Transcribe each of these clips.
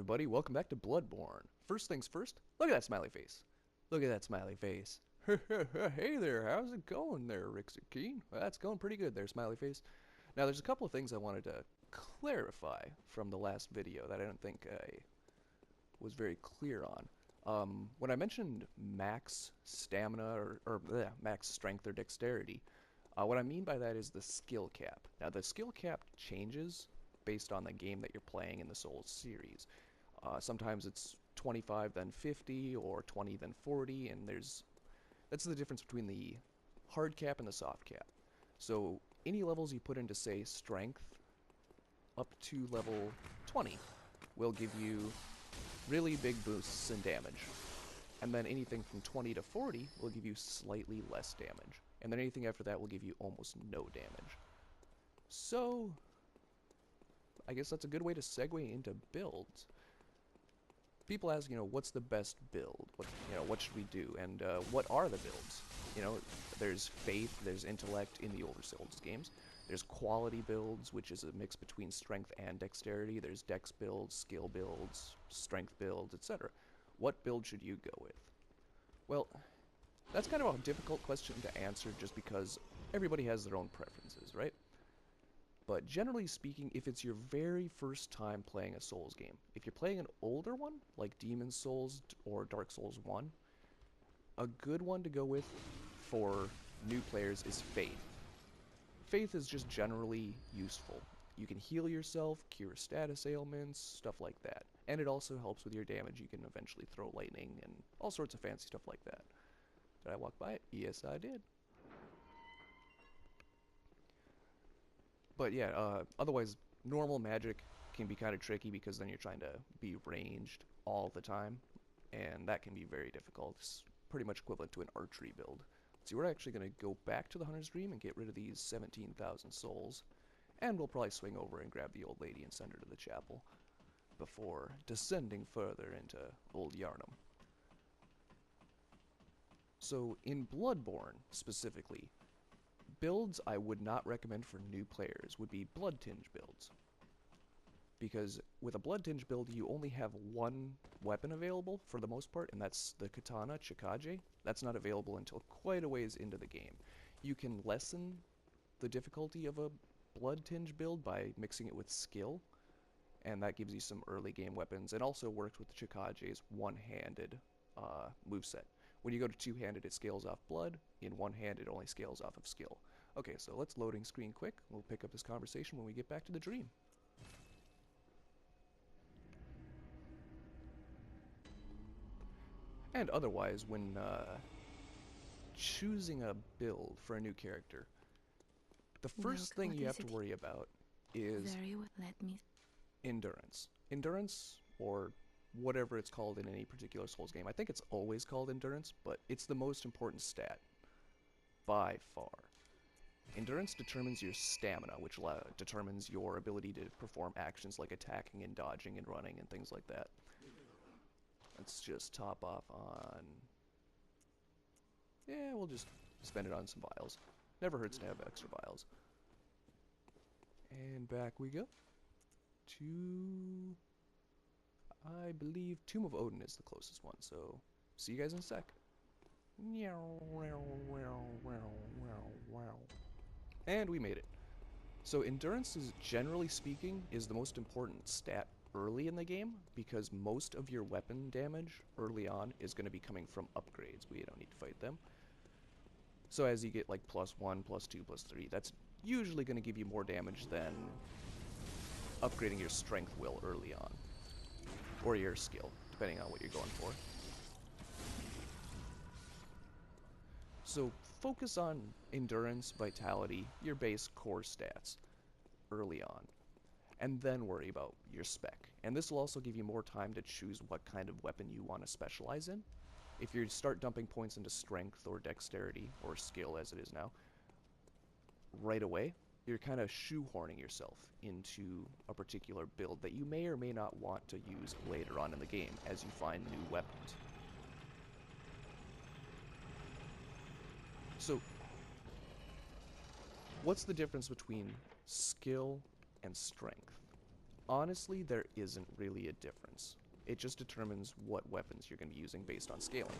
everybody, welcome back to Bloodborne. First things first, look at that smiley face. Look at that smiley face. Hey there, how's it going there, Rixakeen? Well, that's going pretty good there, smiley face. Now, there's a couple of things I wanted to clarify from the last video that I don't think I was very clear on. When I mentioned max stamina or max strength or dexterity, what I mean by that is the skill cap. Now, the skill cap changes based on the game that you're playing in the Souls series. Sometimes it's 25 then 50 or 20 then 40, and that's the difference between the hard cap and the soft cap. So any levels you put into, say, strength up to level 20 will give you really big boosts in damage. And then anything from 20 to 40 will give you slightly less damage. And then anything after that will give you almost no damage. So, I guess that's a good way to segue into builds. People ask, what's the best build? What should we do? And what are the builds? There's faith, there's intellect in the older Souls games. There's quality builds, which is a mix between strength and dexterity. There's dex builds, skill builds, strength builds, etc. What build should you go with? Well, that's kind of a difficult question to answer just because everybody has their own preferences, right? But generally speaking, if it's your very first time playing a Souls game, if you're playing an older one, like Demon's Souls or Dark Souls 1, a good one to go with for new players is Faith. Faith is just generally useful. You can heal yourself, cure status ailments, stuff like that. And it also helps with your damage. You can eventually throw lightning and all sorts of fancy stuff like that. Did I walk by it? Yes, I did. But yeah, otherwise, normal magic can be kind of tricky because then you're trying to be ranged all the time, and that can be very difficult. It's pretty much equivalent to an archery build. So we're actually going to go back to the Hunter's Dream and get rid of these 17,000 souls, and we'll probably swing over and grab the old lady and send her to the chapel before descending further into old Yharnam. So in Bloodborne, specifically, builds I would not recommend for new players would be Blood Tinge builds. Because with a Blood Tinge build, you only have one weapon available for the most part, and that's the katana, Chikage. That's not available until quite a ways into the game. You can lessen the difficulty of a Blood Tinge build by mixing it with skill, and that gives you some early game weapons, and also works with the Chikage's one-handed moveset. When you go to two-handed, it scales off blood. In one-hand, it only scales off of skill. Okay, so let's loading screen quick. We'll pick up this conversation when we get back to the dream. And otherwise, when choosing a build for a new character, the first thing you have to worry about is endurance. Endurance, or whatever it's called in any particular Souls game. I think it's always called endurance, but it's the most important stat by far. Endurance determines your stamina, which determines your ability to perform actions like attacking and dodging and running and things like that. Let's just top off on... Yeah, we'll just spend it on some vials. Never hurts to have extra vials. And back we go to... I believe Tomb of Odin is the closest one, so see you guys in a sec. And we made it. So endurance is, generally speaking, is the most important stat early in the game, because most of your weapon damage early on is going to be coming from upgrades. We don't need to fight them. So as you get like +1, +2, +3, that's usually going to give you more damage than upgrading your strength will early on. Or your skill, depending on what you're going for. So focus on endurance, vitality, your base core stats early on, and then worry about your spec. And this will also give you more time to choose what kind of weapon you want to specialize in. If you start dumping points into strength or dexterity, or skill as it is now, right away, you're kind of shoehorning yourself into a particular build that you may or may not want to use later on in the game as you find new weapons. So, what's the difference between skill and strength? Honestly, there isn't really a difference. It just determines what weapons you're going to be using based on scaling.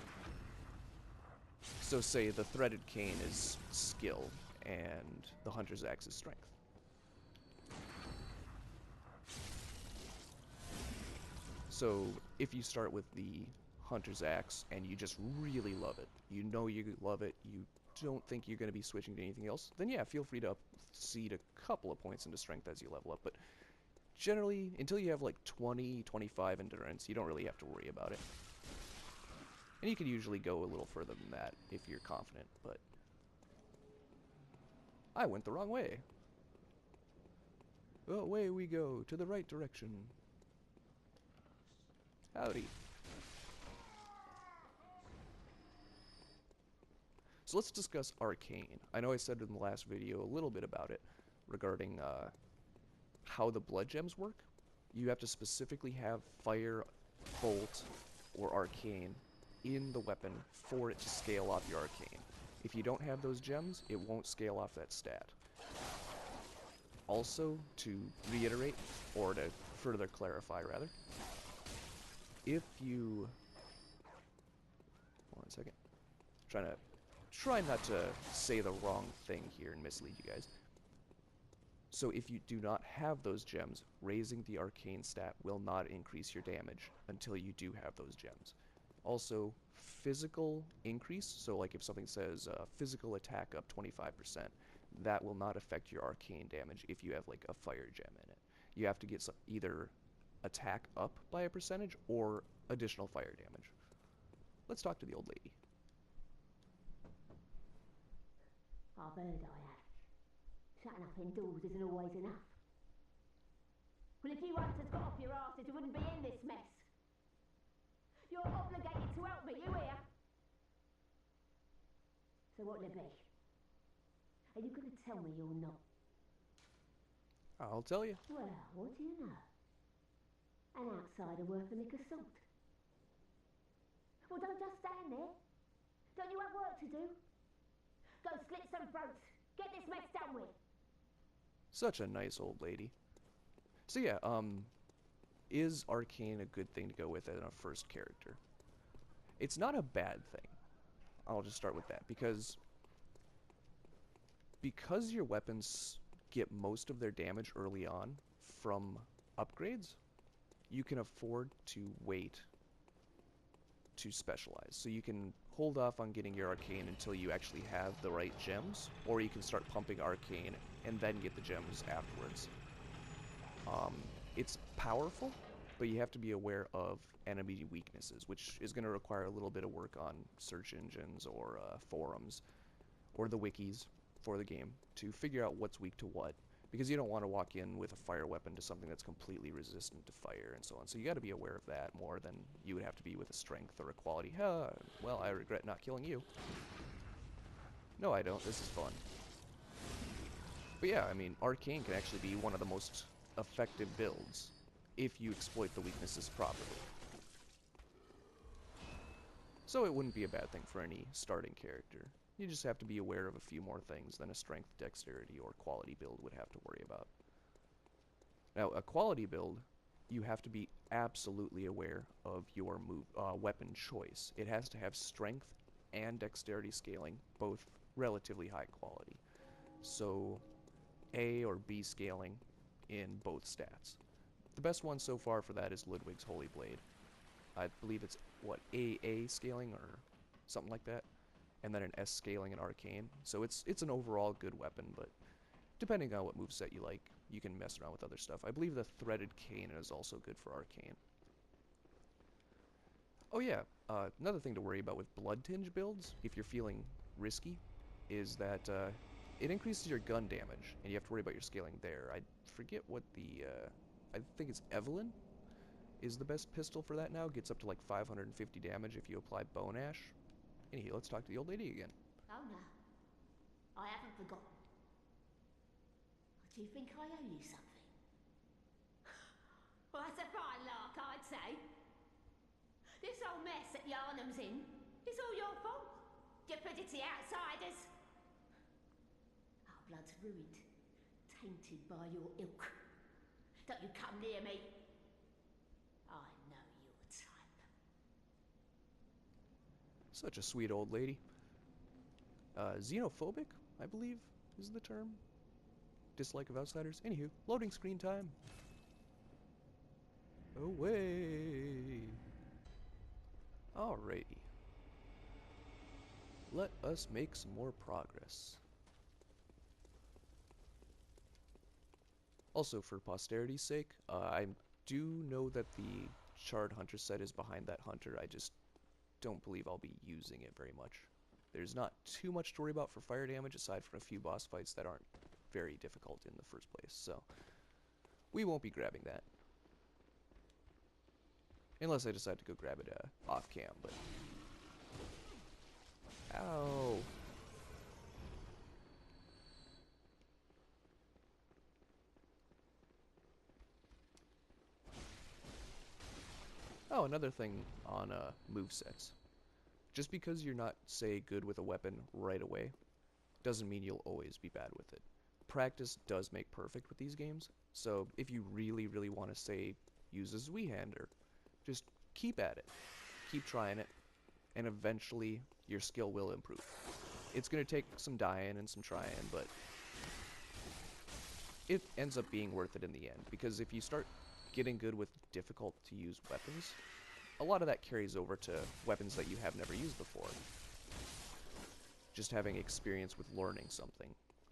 So say the threaded cane is skill, and the hunter's axe is strength. So if you start with the hunter's axe and you just really love it, you know you love it, you don't think you're going to be switching to anything else, then yeah, feel free to seed a couple of points into strength as you level up, but generally, until you have like 20, 25 endurance, you don't really have to worry about it. And you can usually go a little further than that if you're confident, but I went the wrong way. Away we go, to the right direction. Howdy. So let's discuss Arcane. I know I said in the last video a little bit about it regarding how the blood gems work. You have to specifically have Fire, Bolt, or Arcane in the weapon for it to scale off your Arcane. If you don't have those gems, it won't scale off that stat. Also, to reiterate, or to further clarify rather, if you... Hold on a second. Try not to say the wrong thing here and mislead you guys. So if you do not have those gems, raising the arcane stat will not increase your damage until you do have those gems. Also, physical increase, so like if something says physical attack up 25%, that will not affect your arcane damage if you have like a fire gem in it. You have to get either attack up by a percentage or additional fire damage. Let's talk to the old lady. I've heard I have. Shutting up indoors isn't always enough. Well, if you once had got off your arses, you wouldn't be in this mess. You're obligated to help me, you hear? So what'll it be? Are you going to tell me you're not? I'll tell you. Well, what do you know? An outsider worth a lick of salt. Well, don't just stand there. Don't you have work to do? Go slit some throats. Get this mess done with. Such a nice old lady. So yeah, is Arcane a good thing to go with as a first character? It's not a bad thing. I'll just start with that, because your weapons get most of their damage early on from upgrades, you can afford to wait to specialize. So you can hold off on getting your Arcane until you actually have the right gems, or you can start pumping Arcane and then get the gems afterwards. It's powerful, but you have to be aware of enemy weaknesses, which is going to require a little bit of work on search engines or forums or the wikis for the game to figure out what's weak to what, because you don't want to walk in with a fire weapon to something that's completely resistant to fire and so on. So you got to be aware of that more than you would have to be with a strength or a quality. Well, I regret not killing you. No, I don't. This is fun. But yeah, I mean, Arcane can actually be one of the most effective builds if you exploit the weaknesses properly. So it wouldn't be a bad thing for any starting character. You just have to be aware of a few more things than a strength, dexterity, or quality build would have to worry about. Now, a quality build, you have to be absolutely aware of your weapon choice. It has to have strength and dexterity scaling, both relatively high quality. So, A or B scaling in both stats. The best one so far for that is Ludwig's Holy Blade. I believe it's, what, AA scaling or something like that? And then an S scaling in Arcane. So it's an overall good weapon, but depending on what moveset you like, you can mess around with other stuff. I believe the Threaded Cane is also good for Arcane. Oh yeah, another thing to worry about with Blood Tinge builds, if you're feeling risky, is that it increases your gun damage, and you have to worry about your scaling there. I forget what the, I think it's Evelyn is the best pistol for that now. Gets up to like 550 damage if you apply Bone Ash. Anyway, let's talk to the old lady again. Oh no, I haven't forgotten. Do you think I owe you something? Well, that's a fine lark, I'd say. This whole mess that Yharnam's in, it's all your fault. Stupidity outsiders. Our blood's ruined, tainted by your ilk. Don't you come near me. I know your type. Such a sweet old lady. Xenophobic, I believe, is the term. Dislike of outsiders. Anywho, loading screen time. Away. Alrighty. Let us make some more progress. Also, for posterity's sake, I do know that the Charred Hunter set is behind that hunter. I just don't believe I'll be using it very much. There's not too much to worry about for fire damage aside from a few boss fights that aren't very difficult in the first place, so we won't be grabbing that. Unless I decide to go grab it off cam, but... Ow! Oh, another thing on movesets. Just because you're not, say, good with a weapon right away, doesn't mean you'll always be bad with it. Practice does make perfect with these games, so if you really, really want to, say, use a Zweihander, just keep at it. Keep trying it, and eventually your skill will improve. It's going to take some dying and some trying, but it ends up being worth it in the end, because if you start getting good with difficult to use weapons, a lot of that carries over to weapons that you have never used before. Just having experience with learning something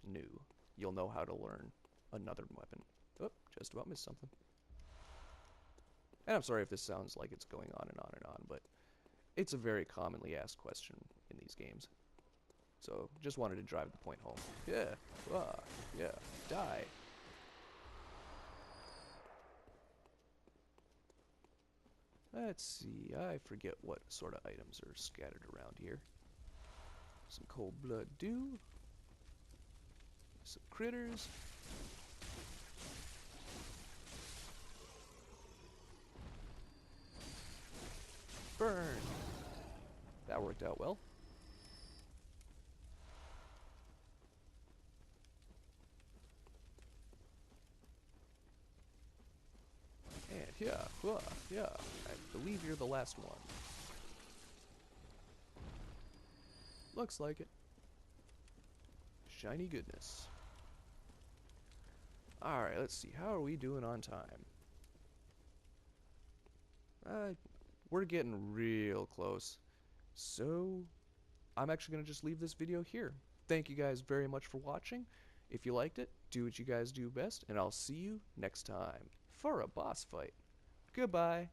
new, you'll know how to learn another weapon. Oh, just about missed something. And I'm sorry if this sounds like it's going on and on and on, but it's a very commonly asked question in these games. So, just wanted to drive the point home. Yeah, yeah, die. Let's see, I forget what sort of items are scattered around here. Some cold blood dew. Some critters. Burn! That worked out well. And yeah, I believe you're the last one. Looks like it. Shiny goodness. Alright, let's see. How are we doing on time? We're getting real close. So, I'm actually going to just leave this video here. Thank you guys very much for watching. If you liked it, do what you guys do best, and I'll see you next time for a boss fight. Goodbye.